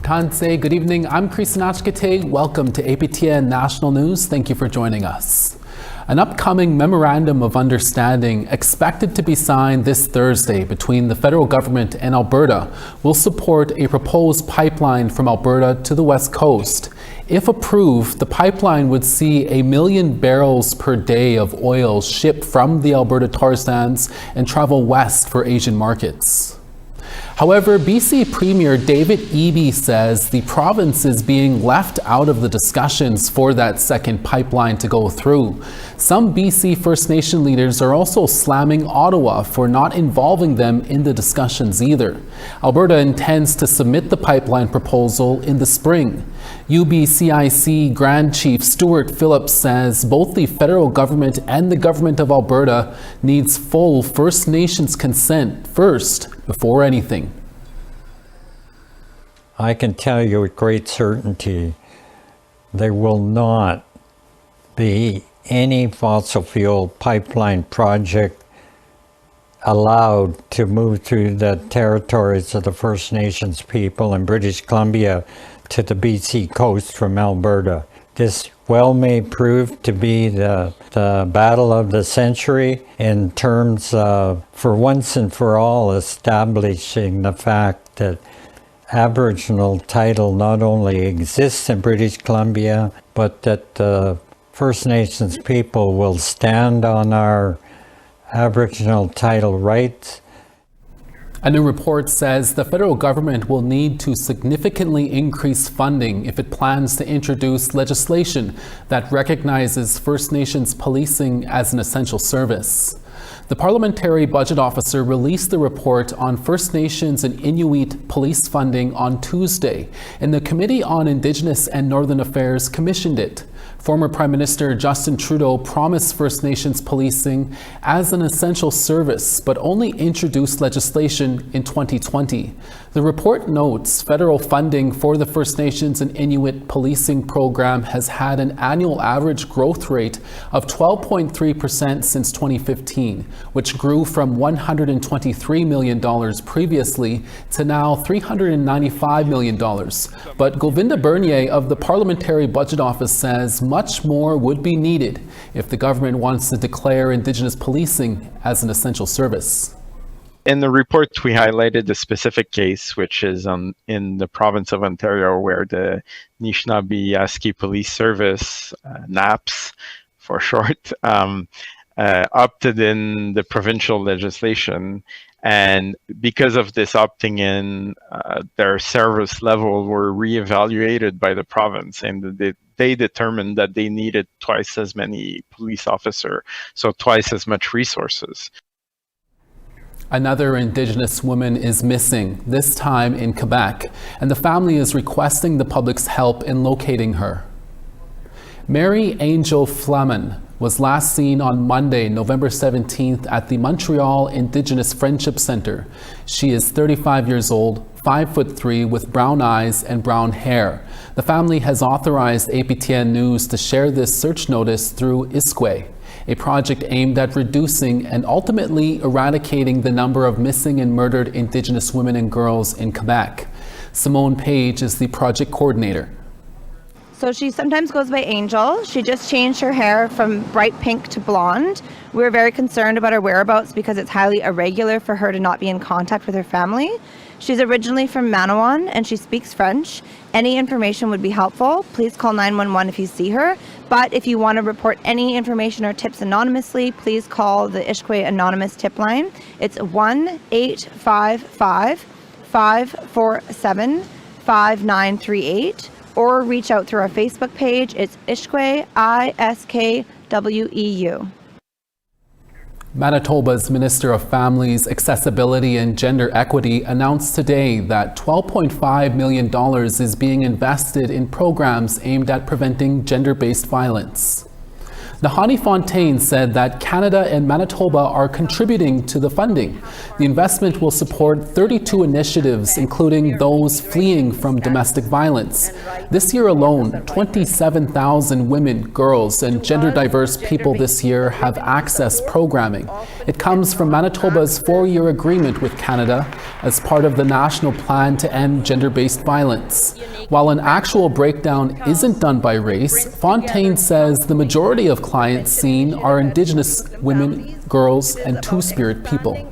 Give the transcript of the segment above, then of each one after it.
Tanse, good evening. I'm Chris Nachkete. Welcome to APTN National News. Thank you for joining us. An upcoming memorandum of understanding expected to be signed this Thursday between the federal government and Alberta will support a proposed pipeline from Alberta to the west coast. If approved, the pipeline would see 1 million barrels per day of oil shipped from the Alberta tar sands and travel west for Asian markets. However, BC Premier David Eby says the province is being left out of the discussions for that second pipeline to go through. Some BC First Nation leaders are also slamming Ottawa for not involving them in the discussions either. Alberta intends to submit the pipeline proposal in the spring. UBCIC Grand Chief Stuart Phillips says both the federal government and the government of Alberta needs full First Nations consent first before anything. I can tell you with great certainty there will not be any fossil fuel pipeline project allowed to move through the territories of the First Nations people in British Columbia to the BC coast from Alberta. This well may prove to be the battle of the century in terms of, for once and for all, establishing the fact that Aboriginal title not only exists in British Columbia, but that the First Nations people will stand on our Aboriginal title rights. A new report says the federal government will need to significantly increase funding if it plans to introduce legislation that recognizes First Nations policing as an essential service. The Parliamentary Budget Officer released the report on First Nations and Inuit police funding on Tuesday, and the Committee on Indigenous and Northern Affairs commissioned it. Former Prime Minister Justin Trudeau promised First Nations policing as an essential service, but only introduced legislation in 2020. The report notes federal funding for the First Nations and Inuit policing program has had an annual average growth rate of 12.3% since 2015, which grew from $123 million previously to now $395 million. But Govinda Bernier of the Parliamentary Budget Office says much more would be needed if the government wants to declare Indigenous policing as an essential service. In the report, we highlighted the specific case, which is in the province of Ontario, where the Anishinaabe Yaski Police Service, NAPS for short, opted in the provincial legislation. And because of this opting in, their service level were reevaluated by the province, and they determined that they needed twice as many police officers, so twice as much resources. Another Indigenous woman is missing, this time in Quebec, and the family is requesting the public's help in locating her. Mary Angel Flamen was last seen on Monday, November 17th at the Montreal Indigenous Friendship Centre. She is 35 years old, 5'3", with brown eyes and brown hair. The family has authorized APTN News to share this search notice through ISQUE, a project aimed at reducing and ultimately eradicating the number of missing and murdered Indigenous women and girls in Quebec. Simone Page is the project coordinator. So she sometimes goes by Angel. She just changed her hair from bright pink to blonde. We were very concerned about her whereabouts because it's highly irregular for her to not be in contact with her family. She's originally from Manawan and she speaks French. Any information would be helpful. Please call 911 if you see her. But if you want to report any information or tips anonymously, please call the ISQUE Anonymous Tip Line. It's 1-855-547-5938. Or reach out through our Facebook page. It's ISQUE, ISKWEU. Manitoba's Minister of Families, Accessibility and Gender Equity announced today that $12.5 million is being invested in programs aimed at preventing gender-based violence. Nahani Fontaine said that Canada and Manitoba are contributing to the funding. The investment will support 32 initiatives, including those fleeing from domestic violence. This year alone, 27,000 women, girls, and gender-diverse people this year have accessed programming. It comes from Manitoba's 4-year agreement with Canada as part of the national plan to end gender-based violence. While an actual breakdown isn't done by race, Fontaine says the majority of clients seen are Indigenous women, girls, and Two-Spirit people.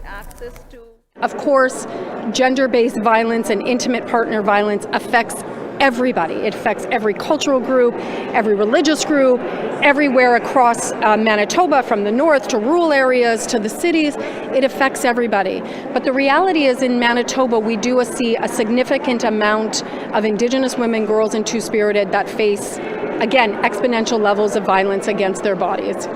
Of course, gender-based violence and intimate partner violence affects everybody. It affects every cultural group, every religious group, everywhere across Manitoba, from the north to rural areas to the cities. It affects everybody. But the reality is, in Manitoba, we do see a significant amount of Indigenous women, girls, and Two-Spirited that face, again, exponential levels of violence against their bodies.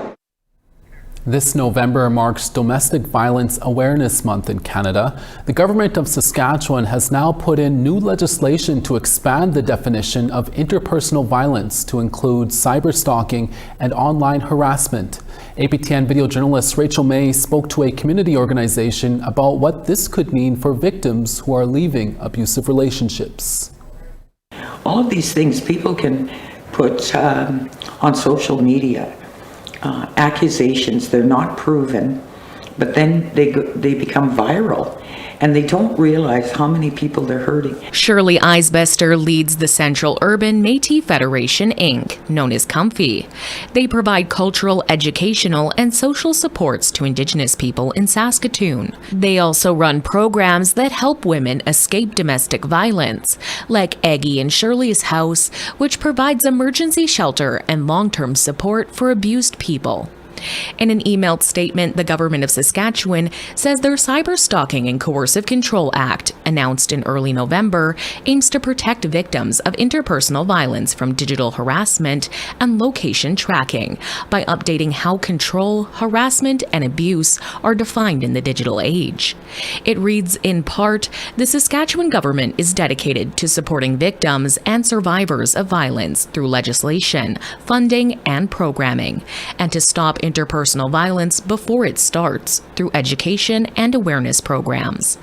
This November marks Domestic Violence Awareness Month in Canada. The government of Saskatchewan has now put in new legislation to expand the definition of interpersonal violence to include cyberstalking and online harassment. APTN video journalist Rachel May spoke to a community organization about what this could mean for victims who are leaving abusive relationships. All of these things people can put on social media. Accusations, they're not proven, but then they become viral, and they don't realize how many people they're hurting. Shirley Eisbester leads the Central Urban Métis Federation, Inc., known as Comfy. They provide cultural, educational, and social supports to Indigenous people in Saskatoon. They also run programs that help women escape domestic violence, like Aggie and Shirley's House, which provides emergency shelter and long-term support for abused people. In an emailed statement, the government of Saskatchewan says their Cyberstalking and Coercive Control Act, announced in early November, aims to protect victims of interpersonal violence from digital harassment and location tracking by updating how control, harassment, and abuse are defined in the digital age. It reads, in part, the Saskatchewan government is dedicated to supporting victims and survivors of violence through legislation, funding, and programming, and to stop interpersonal violence before it starts through education and awareness programs.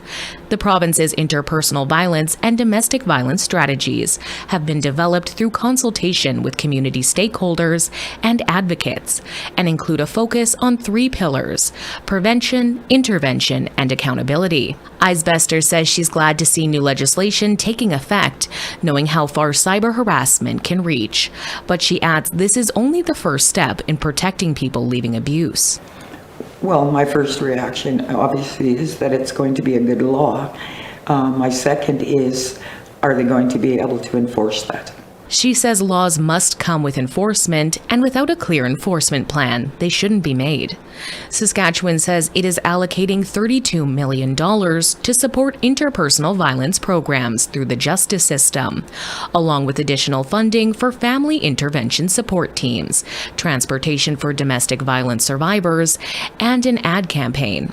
The province's interpersonal violence and domestic violence strategies have been developed through consultation with community stakeholders and advocates and include a focus on 3 pillars: prevention, intervention, and accountability. Eisbester says she's glad to see new legislation taking effect, knowing how far cyber harassment can reach. But she adds this is only the first step in protecting people leaving abuse. Well, my first reaction, obviously, is that it's going to be a good law. My second is, are they going to be able to enforce that? She says laws must come with enforcement, and without a clear enforcement plan, they shouldn't be made. Saskatchewan says it is allocating $32 million to support interpersonal violence programs through the justice system, along with additional funding for family intervention support teams, transportation for domestic violence survivors, and an ad campaign.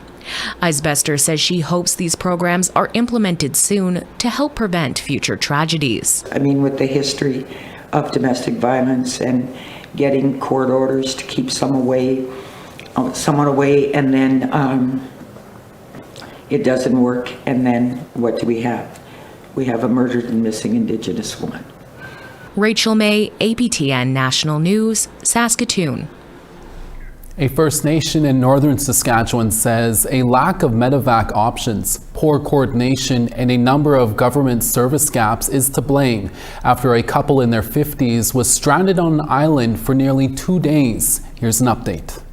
Eisbester says she hopes these programs are implemented soon to help prevent future tragedies. I mean, with the history of domestic violence and getting court orders to keep someone away, and then it doesn't work, and then what do we have? We have a murdered and missing Indigenous woman. Rachel May, APTN National News, Saskatoon. A First Nation in northern Saskatchewan says a lack of medevac options, poor coordination, and a number of government service gaps is to blame after a couple in their 50s was stranded on an island for nearly 2 days. Here's an update.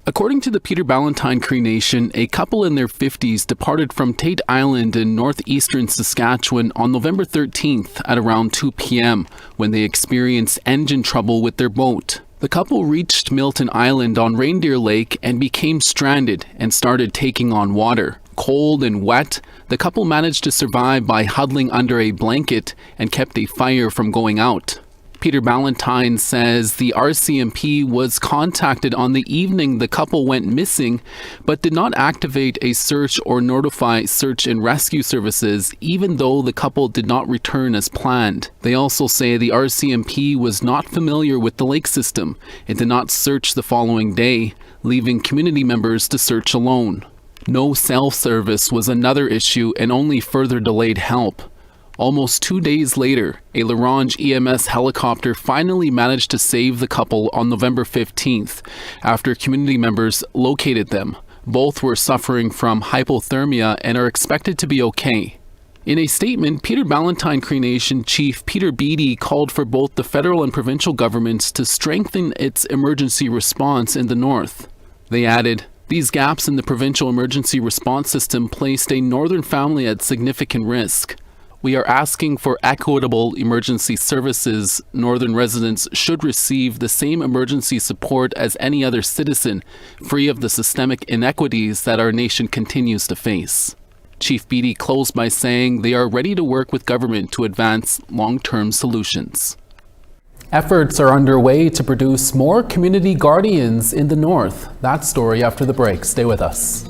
According to the Peter Ballantyne Cree Nation, a couple in their 50s departed from Tate Island in northeastern Saskatchewan on November 13th at around 2 p.m. when they experienced engine trouble with their boat. The couple reached Milton Island on Reindeer Lake and became stranded and started taking on water. Cold and wet, the couple managed to survive by huddling under a blanket and kept a fire from going out. Peter Ballantyne says the RCMP was contacted on the evening the couple went missing, but did not activate a search or notify search and rescue services, even though the couple did not return as planned. They also say the RCMP was not familiar with the lake system. It did not search the following day, leaving community members to search alone. No cell service was another issue and only further delayed help. Almost 2 days later, a L'Orange EMS helicopter finally managed to save the couple on November 15th after community members located them. Both were suffering from hypothermia and are expected to be okay. In a statement, Peter Ballantyne Cree Nation Chief Peter Beattie called for both the federal and provincial governments to strengthen its emergency response in the north. They added, "These gaps in the provincial emergency response system placed a northern family at significant risk. We are asking for equitable emergency services. Northern residents should receive the same emergency support as any other citizen, free of the systemic inequities that our nation continues to face." Chief Beattie closed by saying they are ready to work with government to advance long-term solutions. Efforts are underway to produce more community guardians in the north. That story after the break. Stay with us.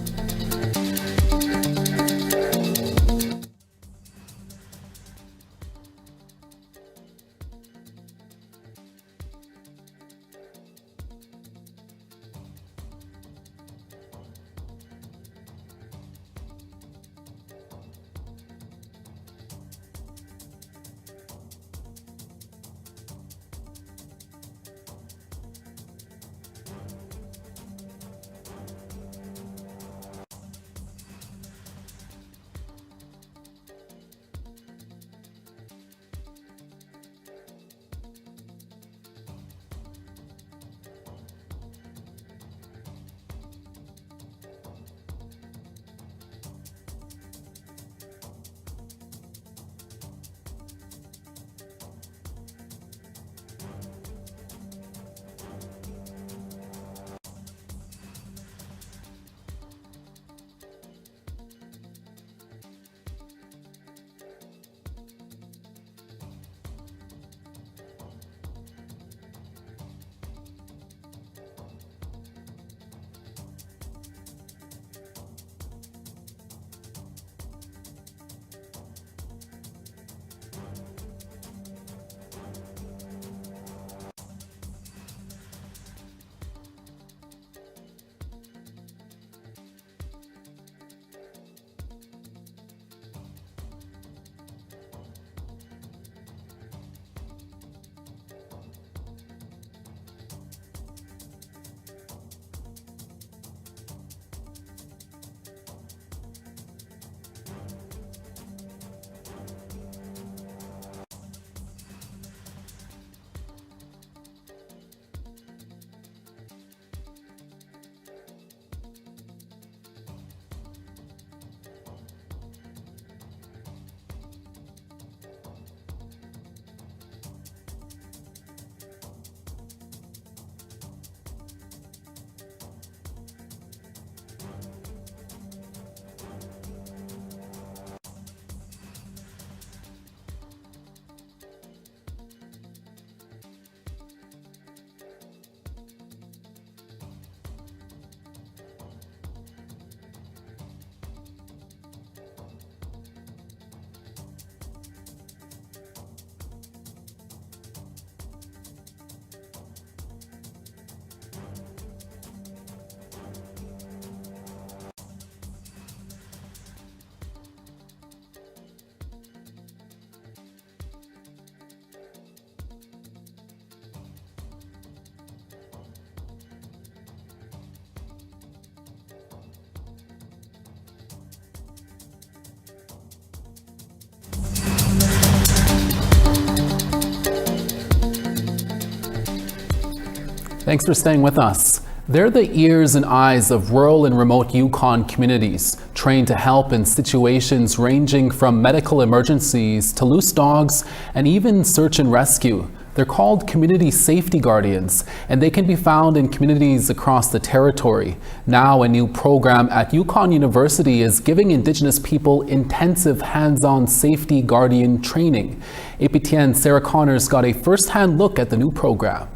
Thanks for staying with us. They're the ears and eyes of rural and remote Yukon communities, trained to help in situations ranging from medical emergencies to loose dogs and even search and rescue. They're called Community Safety Guardians, and they can be found in communities across the territory. Now, a new program at Yukon University is giving Indigenous people intensive hands-on safety guardian training. APTN's Sarah Connors got a first-hand look at the new program.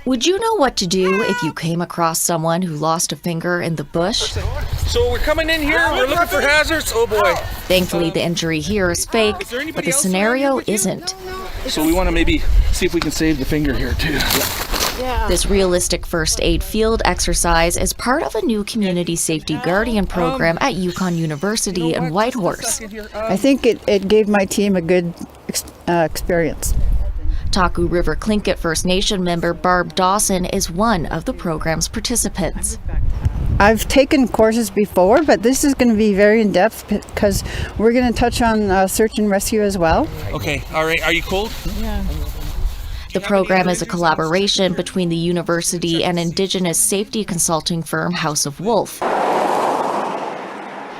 Would you know what to do if you came across someone who lost a finger in the bush? So we're coming in here, we're looking for hazards. Oh boy. Thankfully, the injury here is fake, but the scenario isn't. So we want to maybe see if we can save the finger here too. This realistic first aid field exercise is part of a new community safety guardian program at Yukon University in Whitehorse. I think it gave my team a good experience. Taku River Tlingit First Nation member Barb Dawson is one of the program's participants. I've taken courses before, but this is going to be very in-depth because we're going to touch on search and rescue as well. Okay, all right. Are you cold? Yeah. The program is a collaboration between the university and Indigenous safety consulting firm House of Wolf.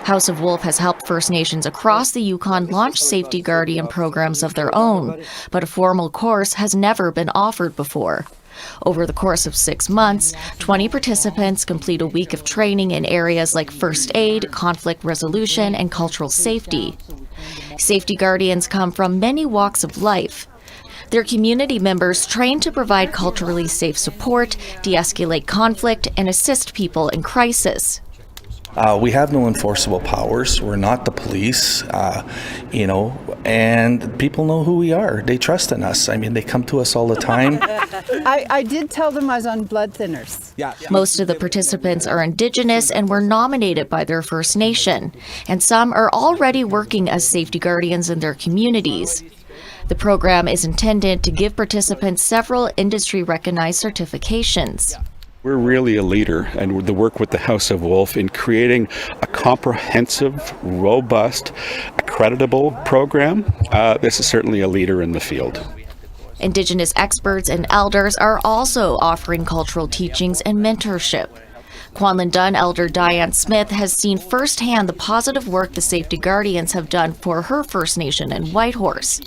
House of Wolf has helped First Nations across the Yukon launch safety guardian programs of their own, but a formal course has never been offered before. Over the course of 6 months, 20 participants complete a week of training in areas like first aid, conflict resolution, and cultural safety. Safety guardians come from many walks of life. They're community members trained to provide culturally safe support, de-escalate conflict, and assist people in crisis. We have no enforceable powers. We're not the police, and people know who we are. They trust in us. I mean, they come to us all the time. I did tell them I was on blood thinners. Most of the participants are Indigenous and were nominated by their First Nation, and some are already working as safety guardians in their communities. The program is intended to give participants several industry-recognized certifications. We're really a leader, and the work with the House of Wolf in creating a comprehensive, robust, accreditable program. This is certainly a leader in the field. Indigenous experts and elders are also offering cultural teachings and mentorship. Kwanlin Dun elder Diane Smith has seen firsthand the positive work the safety guardians have done for her First Nation in Whitehorse.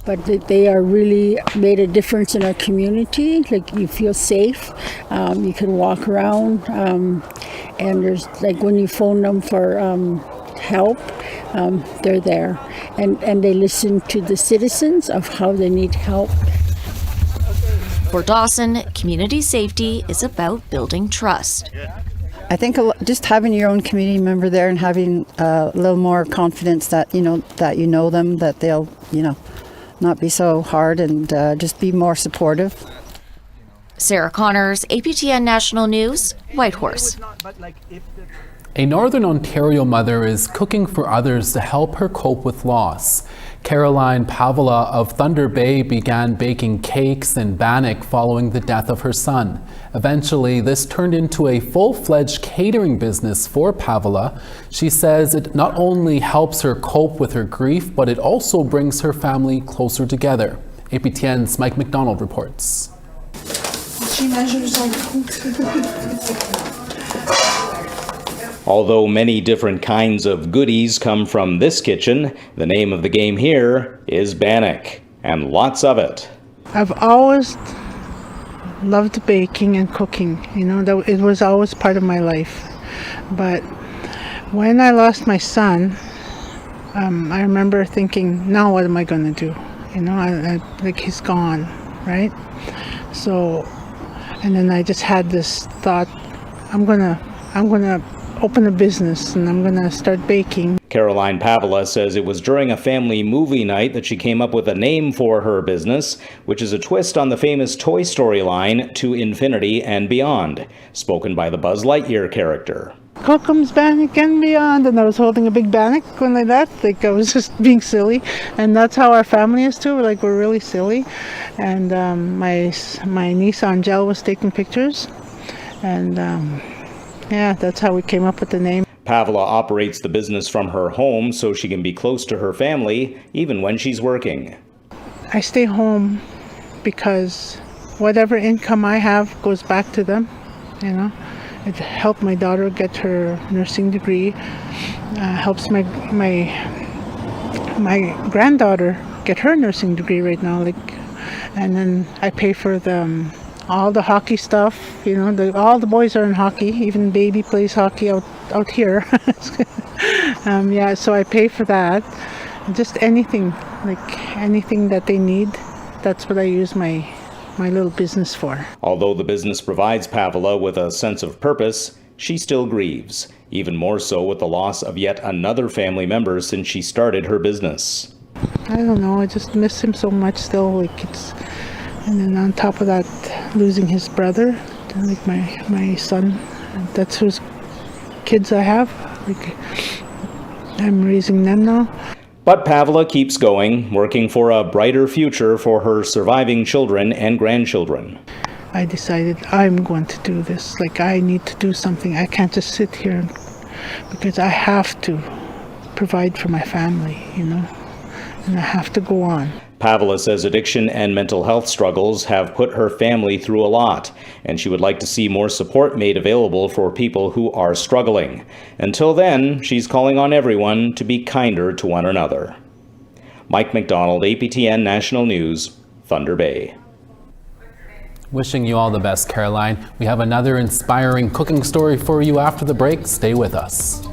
But they are really made a difference in our community. Like, you feel safe, you can walk around, and there's, like, when you phone them for help, they're there. And they listen to the citizens of how they need help. For Dawson, community safety is about building trust. I think just having your own community member there and having a little more confidence that you know them, that they'll, not be so hard and just be more supportive. Sarah Connors, APTN National News, Whitehorse. A Northern Ontario mother is cooking for others to help her cope with loss. Caroline Pavola of Thunder Bay began baking cakes in Bannock following the death of her son. Eventually, this turned into a full-fledged catering business for Pavola. She says it not only helps her cope with her grief, but it also brings her family closer together. APTN's Mike McDonald reports. She measures Although many different kinds of goodies come from this kitchen, the name of the game here is Bannock, and lots of it. I've always loved baking and cooking. It was always part of my life. But when I lost my son, I remember thinking, now what am I going to do? Like, he's gone, right? So, and then I just had this thought, I'm gonna open a business and I'm gonna start baking. Caroline Pavola says it was during a family movie night that she came up with a name for her business, which is a twist on the famous Toy Story line, To Infinity and Beyond, spoken by the Buzz Lightyear character. Cookums Bannock and Beyond, and I was holding a big bannock going like that, like I was just being silly, and that's how our family is too. We're really silly, and my niece Angel was taking pictures, and that's how we came up with the name. Pavola operates the business from her home so she can be close to her family, even when she's working. I stay home because whatever income I have goes back to them, It helped my daughter get her nursing degree, helps my my granddaughter get her nursing degree right now, and then I pay for all the hockey stuff. All the boys are in hockey. Even baby plays hockey out here. So I pay for that. Just anything that they need. That's what I use my little business for. Although the business provides Pavla with a sense of purpose, she still grieves, even more so with the loss of yet another family member since she started her business. I don't know, I just miss him so much still. And then on top of that, losing his brother, my son. That's whose kids I have. I'm raising them now. But Pavla keeps going, working for a brighter future for her surviving children and grandchildren. I decided I'm going to do this. I need to do something. I can't just sit here because I have to provide for my family, and I have to go on. Pavla says addiction and mental health struggles have put her family through a lot, and she would like to see more support made available for people who are struggling. Until then, she's calling on everyone to be kinder to one another. Mike McDonald, APTN National News, Thunder Bay. Wishing you all the best, Caroline. We have another inspiring cooking story for you after the break. Stay with us.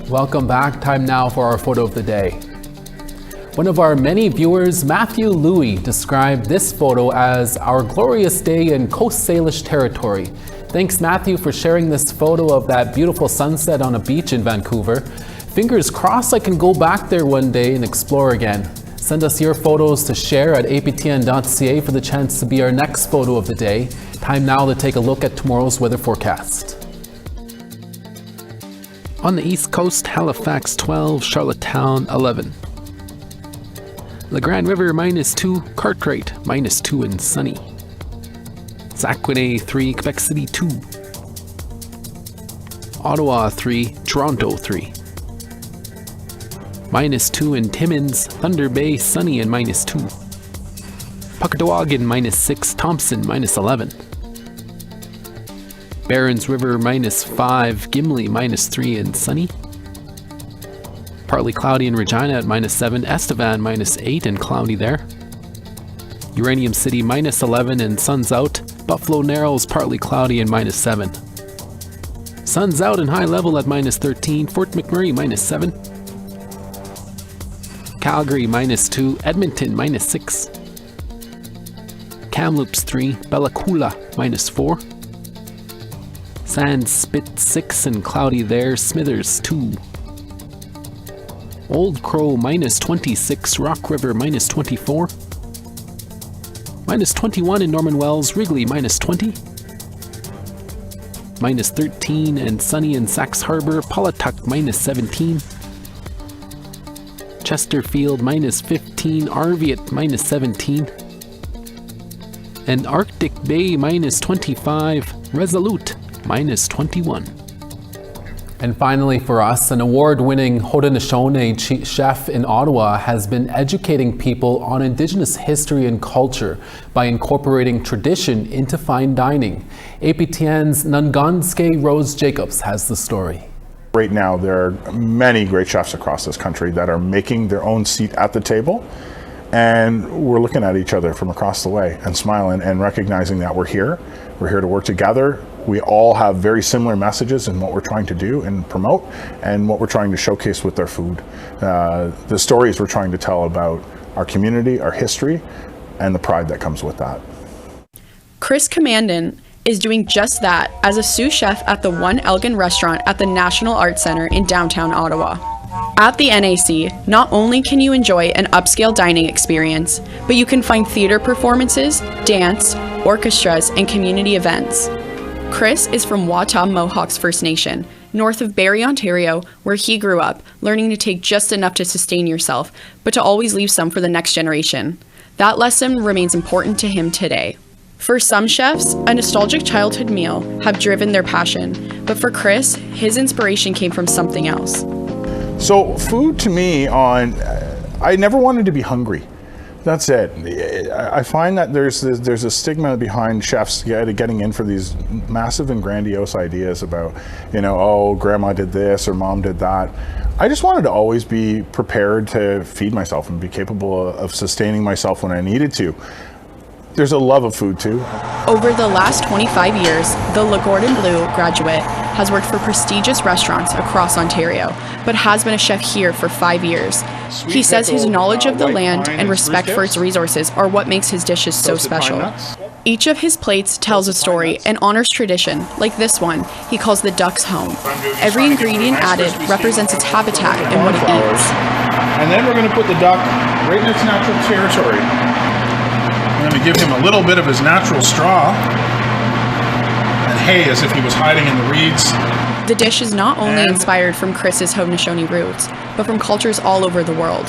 Welcome back. Time now for our photo of the day. One of our many viewers, Matthew Louie, described this photo as our glorious day in Coast Salish territory. Thanks, Matthew, for sharing this photo of that beautiful sunset on a beach in Vancouver. Fingers crossed I can go back there one day and explore again. Send us your photos to share at aptn.ca for the chance to be our next photo of the day. Time now to take a look at tomorrow's weather forecast. On the east coast, Halifax 12, Charlottetown 11. La Grande River -2, Cartwright -2 and sunny. Zaquinay 3, Quebec City 2. Ottawa 3, Toronto 3. -2 in Timmins, Thunder Bay sunny and -2. Puckadowagan -6, Thompson -11. Barons River -5, Gimli -3 and sunny. Partly cloudy in Regina at -7, Estevan -8 and cloudy there. Uranium City -11 and sun's out. Buffalo Narrows partly cloudy and -7. Sun's out and high level at -13, Fort McMurray -7. Calgary -2, Edmonton -6. Kamloops 3, Bella Coola -4. Sandspit 6 and cloudy there, Smithers 2. Old Crow -26, Rock River -24. -21 in Norman Wells, Wrigley -20. -13 and sunny in Sax Harbor, Polituck -17. Chesterfield -15, Arviat -17. And Arctic Bay -25, Resolute -21. And finally for us, an award-winning Haudenosaunee chef in Ottawa has been educating people on Indigenous history and culture by incorporating tradition into fine dining. APTN's Nunganske Rose Jacobs has the story. Right now, there are many great chefs across this country that are making their own seat at the table. And we're looking at each other from across the way and smiling and recognizing that we're here. We're here to work together. We all have very similar messages in what we're trying to do and promote and what we're trying to showcase with our food. The stories we're trying to tell about our community, our history, and the pride that comes with that. Chris Commandant is doing just that as a sous chef at the One Elgin restaurant at the National Arts Centre in downtown Ottawa. At the NAC, not only can you enjoy an upscale dining experience, but you can find theater performances, dance, orchestras, and community events. Chris is from Watam Mohawks First Nation, north of Barrie, Ontario, where he grew up, learning to take just enough to sustain yourself, but to always leave some for the next generation. That lesson remains important to him today. For some chefs, a nostalgic childhood meal have driven their passion, but for Chris, his inspiration came from something else. So food to me, I never wanted to be hungry. That's it. I find that there's a stigma behind chefs getting in for these massive and grandiose ideas about, oh, grandma did this or mom did that. I just wanted to always be prepared to feed myself and be capable of sustaining myself when I needed to. There's a love of food too. Over the last 25 years, the Le Gordon Bleu graduate has worked for prestigious restaurants across Ontario, but has been a chef here for 5 years. He says his knowledge of the land and respect for its resources are what makes his dishes so special. Each of his plates tells a story and honors tradition, like this one he calls the duck's home. Every ingredient added represents its habitat and what it eats. And then we're going to put the duck right in its natural territory. We're going to give him a little bit of his natural straw and hay as if he was hiding in the reeds. The dish is not only inspired from Chris's Haudenosaunee roots, but from cultures all over the world.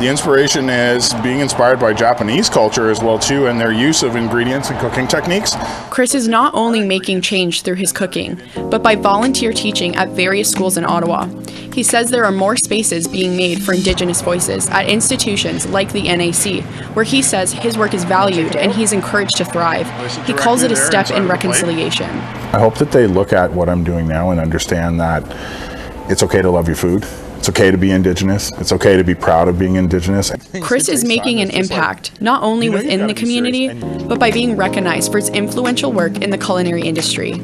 The inspiration is being inspired by Japanese culture as well too, and their use of ingredients and cooking techniques. Chris is not only making change through his cooking, but by volunteer teaching at various schools in Ottawa. He says there are more spaces being made for Indigenous voices at institutions like the NAC, where he says his work is valued and he's encouraged to thrive. He calls it a step in reconciliation. I hope that they look at what I'm doing now and understand that it's okay to love your food. It's okay to be Indigenous. It's okay to be proud of being Indigenous. Chris is making an impact, not only within the community, but by being recognized for his influential work in the culinary industry.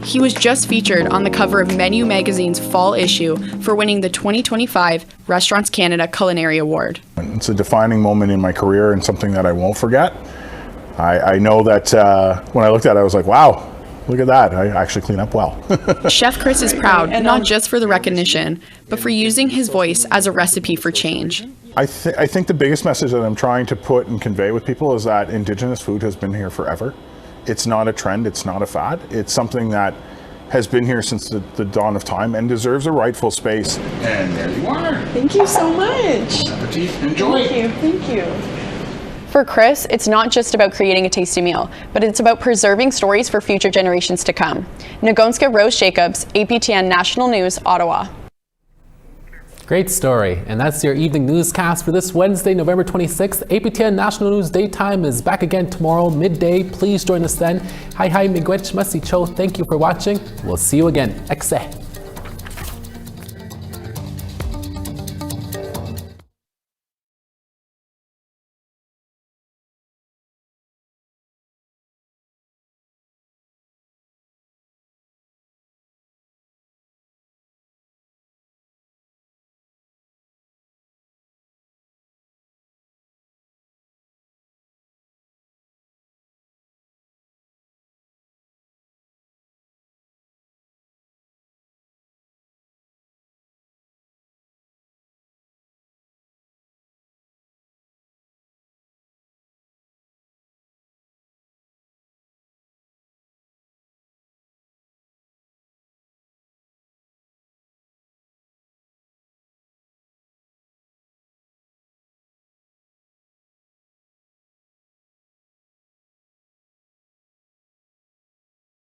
He was just featured on the cover of Menu Magazine's fall issue for winning the 2025 Restaurants Canada Culinary Award. It's a defining moment in my career and something that I won't forget. I know that when I looked at it, I was like, wow. Look at that, I actually clean up well. Chef Chris is proud, not just for the recognition, but for using his voice as a recipe for change. I think the biggest message that I'm trying to put and convey with people is that Indigenous food has been here forever. It's not a trend, it's not a fad. It's something that has been here since the dawn of time and deserves a rightful space. And there you are. Thank you so much. Enjoy. Thank you. For Chris, it's not just about creating a tasty meal, but it's about preserving stories for future generations to come. Nunganske Rose Jacobs, APTN National News, Ottawa. Great story. And that's your evening newscast for this Wednesday, November 26th. APTN National News Daytime is back again tomorrow, midday. Please join us then. Hi, miigwech masicho. Thank you for watching. We'll see you again. Ekse.